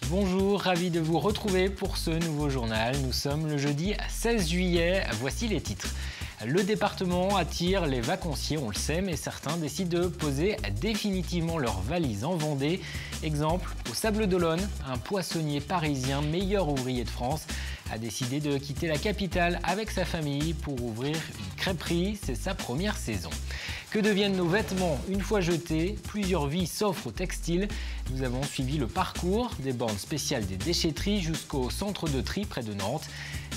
Bonjour, ravi de vous retrouver pour ce nouveau journal. Nous sommes le jeudi 16 juillet. Voici les titres. Le département attire les vacanciers, on le sait, mais certains décident de poser définitivement leurs valises en Vendée. Exemple, au Sables d'Olonne, un poissonnier parisien, meilleur ouvrier de France, a décidé de quitter la capitale avec sa famille pour ouvrir une crêperie. C'est sa première saison. Que deviennent nos vêtements une fois jetés? Plusieurs vies s'offrent au textile. Nous avons suivi le parcours des bornes spéciales des déchetteries jusqu'au centre de tri près de Nantes.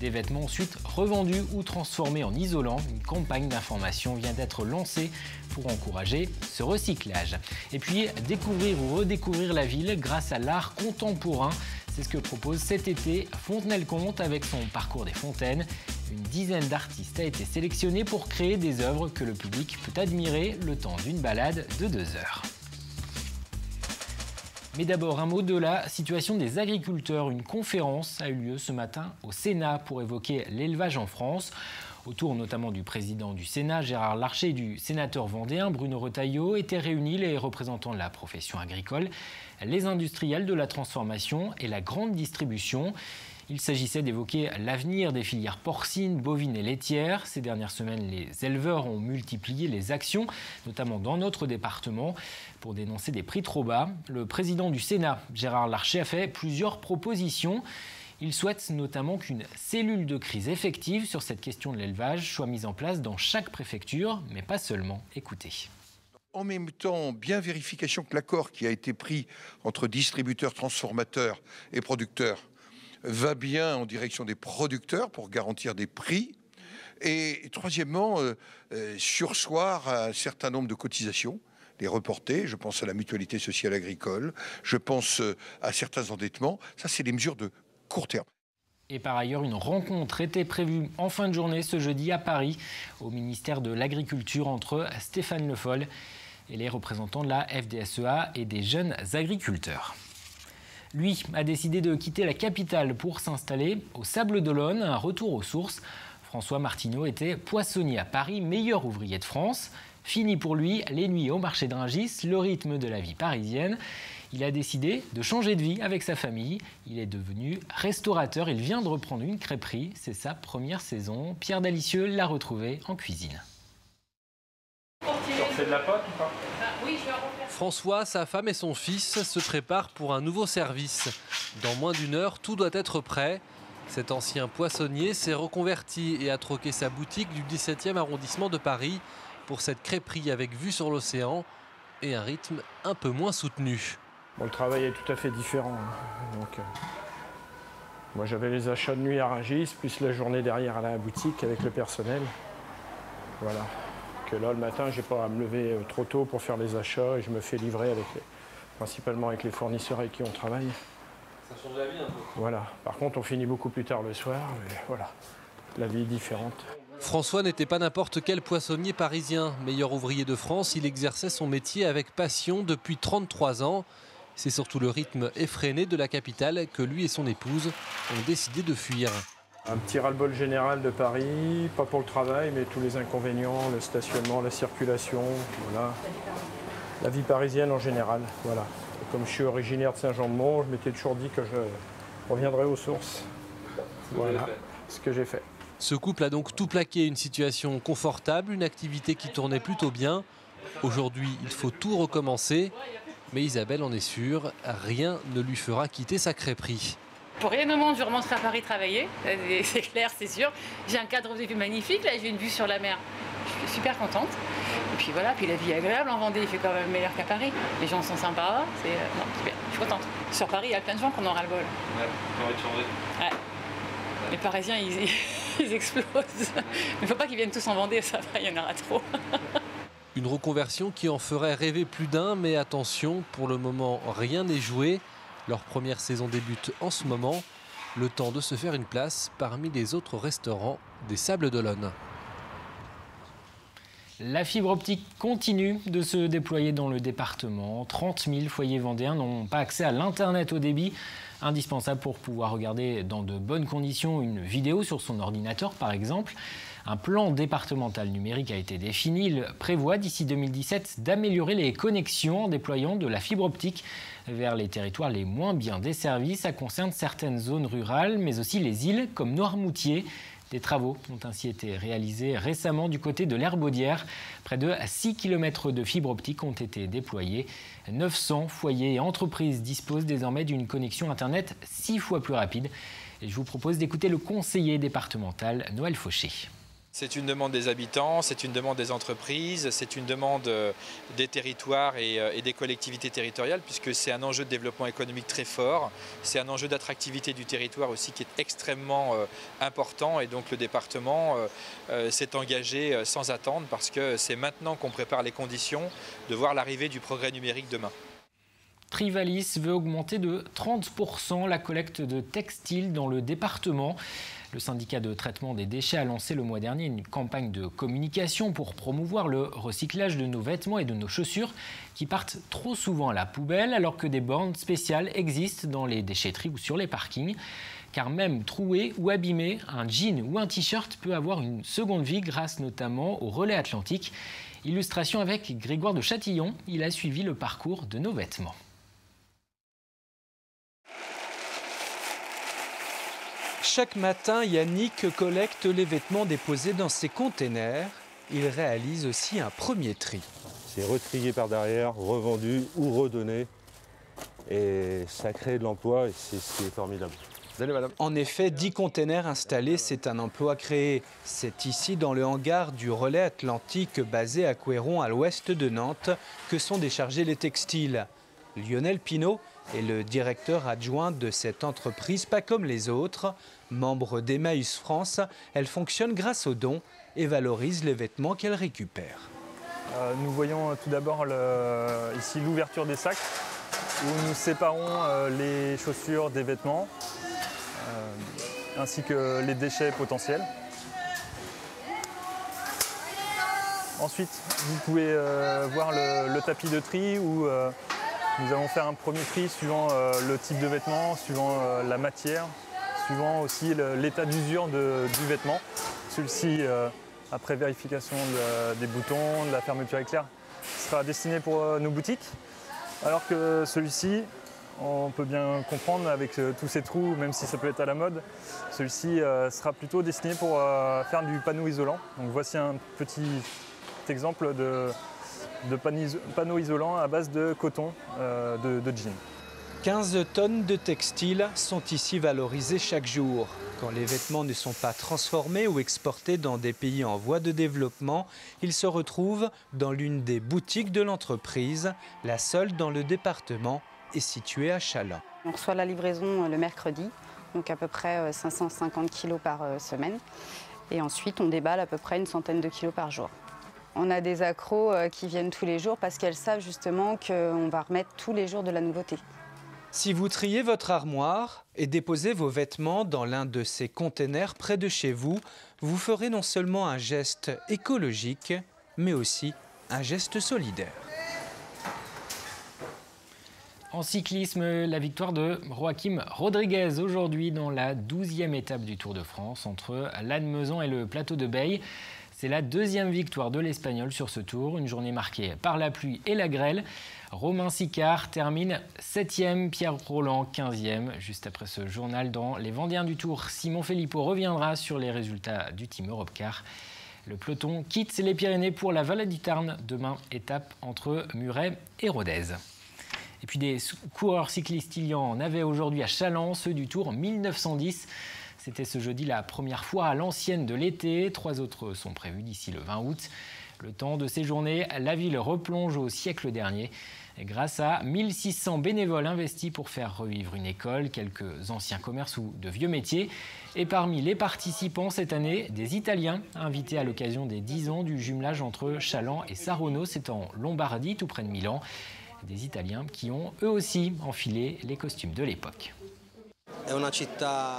Des vêtements ensuite revendus ou transformés en isolant. Une campagne d'information vient d'être lancée pour encourager ce recyclage. Et puis découvrir ou redécouvrir la ville grâce à l'art contemporain. C'est ce que propose cet été Fontenay-le-Comte avec son parcours des fontaines. Une dizaine d'artistes a été sélectionnée pour créer des œuvres que le public peut admirer le temps d'une balade de 2 heures. Mais d'abord, un mot de la situation des agriculteurs. Une conférence a eu lieu ce matin au Sénat pour évoquer l'élevage en France. Autour notamment du président du Sénat, Gérard Larcher, et du sénateur vendéen, Bruno Retailleau, étaient réunis les représentants de la profession agricole, les industriels de la transformation et la grande distribution. Il s'agissait d'évoquer l'avenir des filières porcines, bovines et laitières. Ces dernières semaines, les éleveurs ont multiplié les actions, notamment dans notre département, pour dénoncer des prix trop bas. Le président du Sénat, Gérard Larcher, a fait plusieurs propositions. Il souhaite notamment qu'une cellule de crise effective sur cette question de l'élevage soit mise en place dans chaque préfecture, mais pas seulement. Écoutez. En même temps, bien vérification que l'accord qui a été pris entre distributeurs, transformateurs et producteurs va bien en direction des producteurs pour garantir des prix. Et troisièmement, surseoir à un certain nombre de cotisations, les reporter. Je pense à la mutualité sociale agricole, je pense à certains endettements. Ça, c'est des mesures de court terme. Et par ailleurs, une rencontre était prévue en fin de journée ce jeudi à Paris, au ministère de l'Agriculture, entre Stéphane Le Foll et les représentants de la FDSEA et des jeunes agriculteurs. Lui a décidé de quitter la capitale pour s'installer au Sables d'Olonne, un retour aux sources. François Martineau était poissonnier à Paris, meilleur ouvrier de France. Fini pour lui les nuits au marché de Rungis, le rythme de la vie parisienne. Il a décidé de changer de vie avec sa famille. Il est devenu restaurateur. Il vient de reprendre une crêperie. C'est sa première saison. Pierre Dalicieux l'a retrouvé en cuisine. C'est de la pâte ou pas? Oui, je vais en refaire. François, sa femme et son fils se préparent pour un nouveau service. Dans moins d'1 heure, tout doit être prêt. Cet ancien poissonnier s'est reconverti et a troqué sa boutique du 17e arrondissement de Paris pour cette crêperie avec vue sur l'océan et un rythme un peu moins soutenu. Bon, le travail est tout à fait différent. Donc, moi, j'avais les achats de nuit à Rungis, plus la journée derrière à la boutique avec le personnel. Voilà. Que là, le matin, j'ai pas à me lever trop tôt pour faire les achats et je me fais livrer principalement avec les fournisseurs avec qui on travaille. Ça change la vie un peu. Voilà. Par contre, on finit beaucoup plus tard le soir. Mais voilà. La vie est différente. François n'était pas n'importe quel poissonnier parisien. Meilleur ouvrier de France, il exerçait son métier avec passion depuis 33 ans. C'est surtout le rythme effréné de la capitale que lui et son épouse ont décidé de fuir. Un petit ras-le-bol général de Paris, pas pour le travail, mais tous les inconvénients, le stationnement, la circulation, voilà. La vie parisienne en général, voilà. Et comme je suis originaire de Saint-Jean-de-Mont, je m'étais toujours dit que je reviendrais aux sources. Voilà ce que j'ai fait. Ce couple a donc tout plaqué, une situation confortable, une activité qui tournait plutôt bien. Aujourd'hui, il faut tout recommencer. Mais Isabelle en est sûre, rien ne lui fera quitter sa crêperie. Pour rien au monde, je remonterai à Paris travailler, c'est clair, c'est sûr. J'ai un cadre de vue magnifique, là j'ai une vue sur la mer. Je suis super contente. Et puis voilà, puis la vie est agréable en Vendée, il fait quand même meilleur qu'à Paris. Les gens sont sympas, c'est bien, je suis contente. Sur Paris, il y a plein de gens qui en ont ras-le-bol. Ouais, j'ai envie de changer. Ouais. Les Parisiens, ils explosent. Mais il ne faut pas qu'ils viennent tous en Vendée, ça va, il y en aura trop. Une reconversion qui en ferait rêver plus d'un, mais attention, pour le moment, rien n'est joué. Leur première saison débute en ce moment. Le temps de se faire une place parmi les autres restaurants des Sables d'Olonne. La fibre optique continue de se déployer dans le département. 30 000 foyers vendéens n'ont pas accès à l'Internet haut débit. indispensable pour pouvoir regarder dans de bonnes conditions une vidéo sur son ordinateur par exemple. Un plan départemental numérique a été défini. Il prévoit d'ici 2017 d'améliorer les connexions en déployant de la fibre optique vers les territoires les moins bien desservis. Ça concerne certaines zones rurales, mais aussi les îles comme Noirmoutier. Des travaux ont ainsi été réalisés récemment du côté de l'Herbaudière. Près de 6 km de fibre optique ont été déployés. 900 foyers et entreprises disposent désormais d'une connexion Internet 6 fois plus rapide. Et je vous propose d'écouter le conseiller départemental Noël Fauché. C'est une demande des habitants, c'est une demande des entreprises, c'est une demande des territoires et des collectivités territoriales, puisque c'est un enjeu de développement économique très fort, c'est un enjeu d'attractivité du territoire aussi qui est extrêmement important, et donc le département s'est engagé sans attendre, parce que c'est maintenant qu'on prépare les conditions de voir l'arrivée du progrès numérique demain. Trivalis veut augmenter de 30% la collecte de textiles dans le département. Le syndicat de traitement des déchets a lancé le mois dernier une campagne de communication pour promouvoir le recyclage de nos vêtements et de nos chaussures qui partent trop souvent à la poubelle alors que des bornes spéciales existent dans les déchetteries ou sur les parkings. Car même troué ou abîmé, un jean ou un t-shirt peut avoir une seconde vie grâce notamment au relais atlantique. Illustration avec Grégoire de Châtillon, il a suivi le parcours de nos vêtements. Chaque matin, Yannick collecte les vêtements déposés dans ses containers. Il réalise aussi un premier tri. C'est retrié par derrière, revendu ou redonné. Et ça crée de l'emploi et c'est ce qui est formidable. Salut madame. En effet, 10 containers installés, c'est un emploi créé. C'est ici, dans le hangar du relais atlantique basé à Couéron, à l'ouest de Nantes, que sont déchargés les textiles. Lionel Pinault est le directeur adjoint de cette entreprise, pas comme les autres. Membre d'Emmaüs France, elle fonctionne grâce aux dons et valorise les vêtements qu'elle récupère. Nous voyons tout d'abord ici l'ouverture des sacs, où nous séparons les chaussures des vêtements, ainsi que les déchets potentiels. Ensuite, vous pouvez voir le tapis de tri où nous allons faire un premier tri suivant le type de vêtement, suivant la matière, suivant aussi l'état d'usure du vêtement. Celui-ci, après vérification des boutons, de la fermeture éclair, sera destiné pour nos boutiques. Alors que celui-ci, on peut bien comprendre avec tous ces trous, même si ça peut être à la mode, celui-ci sera plutôt destiné pour faire du panneau isolant. Donc voici un petit exemple de panneaux isolants à base de coton de jean. 15 tonnes de textiles sont ici valorisées chaque jour. Quand les vêtements ne sont pas transformés ou exportés dans des pays en voie de développement, ils se retrouvent dans l'une des boutiques de l'entreprise. La seule dans le département est située à Chalain. On reçoit la livraison le mercredi, donc à peu près 550 kg par semaine. Et ensuite, on déballe à peu près une centaine de kilos par jour. On a des accros qui viennent tous les jours parce qu'elles savent justement qu'on va remettre tous les jours de la nouveauté. Si vous triez votre armoire et déposez vos vêtements dans l'un de ces containers près de chez vous, vous ferez non seulement un geste écologique, mais aussi un geste solidaire. En cyclisme, la victoire de Joaquim Rodriguez aujourd'hui dans la 12e étape du Tour de France entre Lannemezan et le plateau de Beille. C'est la deuxième victoire de l'Espagnol sur ce tour, une journée marquée par la pluie et la grêle. Romain Sicard termine 7e, Pierre Roland 15e. Juste après ce journal dans les Vendéens du Tour, Simon Philippot reviendra sur les résultats du Team Europcar. Le peloton quitte les Pyrénées pour la Vallée du Tarn. Demain, étape entre Muret et Rodez. Et puis des coureurs cyclistes, il y en avait aujourd'hui à Challans, ceux du Tour 1910. C'était ce jeudi la première fois à l'ancienne de l'été. 3 autres sont prévus d'ici le 20 août. Le temps de ces journées, la ville replonge au siècle dernier. Grâce à 1600 bénévoles investis pour faire revivre une école, quelques anciens commerces ou de vieux métiers. Et parmi les participants cette année, des Italiens invités à l'occasion des 10 ans du jumelage entre Challans et Saronno. C'est en Lombardie, tout près de Milan. Des Italiens qui ont eux aussi enfilé les costumes de l'époque.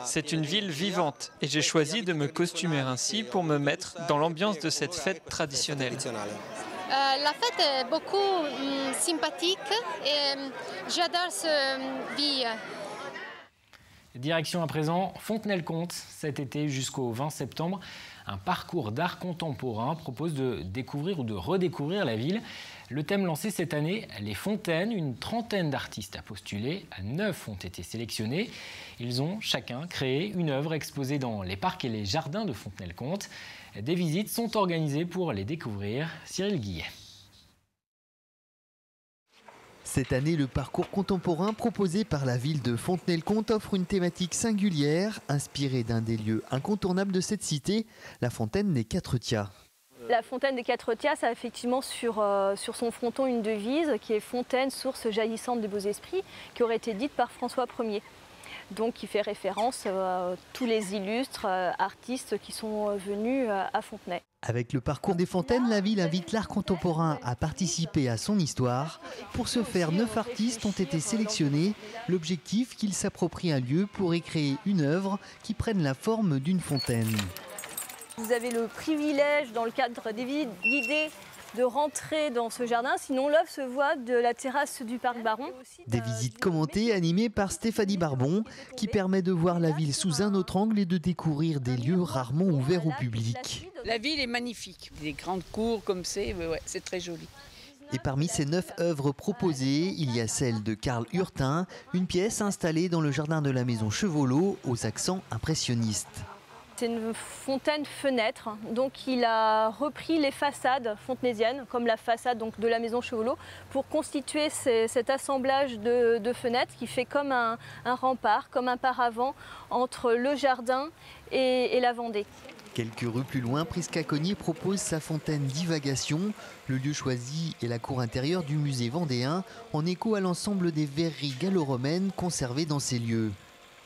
C'est une ville vivante et j'ai choisi de me costumer ainsi pour me mettre dans l'ambiance de cette fête traditionnelle. La fête est beaucoup sympathique et j'adore ce ville. Direction à présent Fontenay-le-Comte, cet été jusqu'au 20 septembre. Un parcours d'art contemporain propose de découvrir ou de redécouvrir la ville. Le thème lancé cette année, les fontaines, une trentaine d'artistes a postulé, 9 ont été sélectionnés. Ils ont chacun créé une œuvre exposée dans les parcs et les jardins de Fontenay-le-Comte. Des visites sont organisées pour les découvrir. Cyril Guillet. Cette année, le parcours contemporain proposé par la ville de Fontenay-le-Comte offre une thématique singulière, inspirée d'un des lieux incontournables de cette cité, la fontaine des Quatre Tias. La fontaine des Quatre Tias a effectivement sur son fronton une devise qui est « Fontaine, source jaillissante des beaux esprits », qui aurait été dite par François Ier. Donc qui fait référence à tous les illustres artistes qui sont venus à Fontenay. Avec le parcours des fontaines, la ville invite l'art contemporain à participer à son histoire. Pour ce faire, 9 artistes ont été sélectionnés. L'objectif, qu'ils s'approprient un lieu pour y créer une œuvre qui prenne la forme d'une fontaine. Vous avez le privilège, dans le cadre des visites guidées, de rentrer dans ce jardin, sinon l'œuvre se voit de la terrasse du parc Baron. Des visites commentées animées par Stéphanie Barbon qui permet de voir la ville sous un autre angle et de découvrir des lieux rarement ouverts au public. La ville est magnifique, des grandes cours comme c'est, ouais, c'est très joli. Et parmi ces 9 œuvres proposées, il y a celle de Karl Hurtin, une pièce installée dans le jardin de la maison Chevolot aux accents impressionnistes. C'est une fontaine-fenêtre, donc il a repris les façades fontenaisiennes, comme la façade donc, de la maison Chevolot, pour constituer cet assemblage de fenêtres qui fait comme un rempart, comme un paravent entre le jardin et la Vendée. Quelques rues plus loin, Prisca Cognier propose sa fontaine Divagation. Le lieu choisi est la cour intérieure du musée vendéen, en écho à l'ensemble des verreries gallo-romaines conservées dans ces lieux.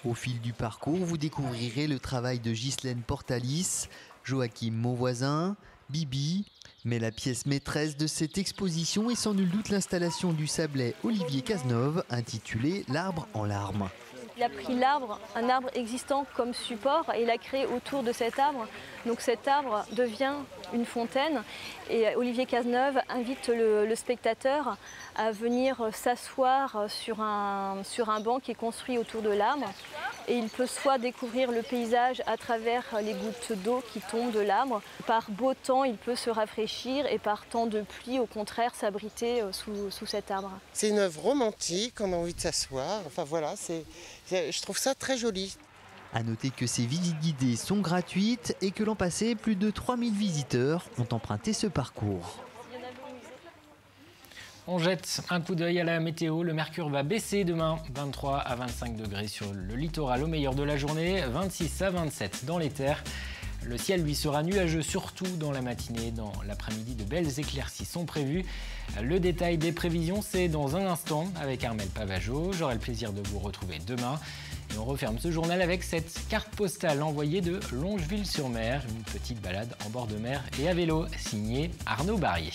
Au fil du parcours, vous découvrirez le travail de Ghislaine Portalis, Joachim Mauvoisin, Bibi. Mais la pièce maîtresse de cette exposition est sans nul doute l'installation du Sablais Olivier Cazeneuve, intitulée L'arbre en larmes. Il a pris l'arbre, un arbre existant comme support, et il a créé autour de cet arbre. Donc cet arbre devient une fontaine et Olivier Cazeneuve invite le spectateur à venir s'asseoir sur un banc qui est construit autour de l'arbre. Et il peut soit découvrir le paysage à travers les gouttes d'eau qui tombent de l'arbre. Par beau temps, il peut se rafraîchir et par temps de pluie, au contraire, s'abriter sous cet arbre. C'est une œuvre romantique, on a envie de s'asseoir. Enfin voilà, je trouve ça très joli. A noter que ces visites guidées sont gratuites et que l'an passé, plus de 3000 visiteurs ont emprunté ce parcours. On jette un coup d'œil à la météo. Le mercure va baisser demain, 23 à 25 degrés sur le littoral au meilleur de la journée, 26 à 27 dans les terres. Le ciel, lui, sera nuageux, surtout dans la matinée. Dans l'après-midi, de belles éclaircies sont prévues. Le détail des prévisions, c'est dans un instant avec Armel Pavageau. J'aurai le plaisir de vous retrouver demain. Et on referme ce journal avec cette carte postale envoyée de Longeville-sur-Mer. Une petite balade en bord de mer et à vélo, signée Arnaud Barrier.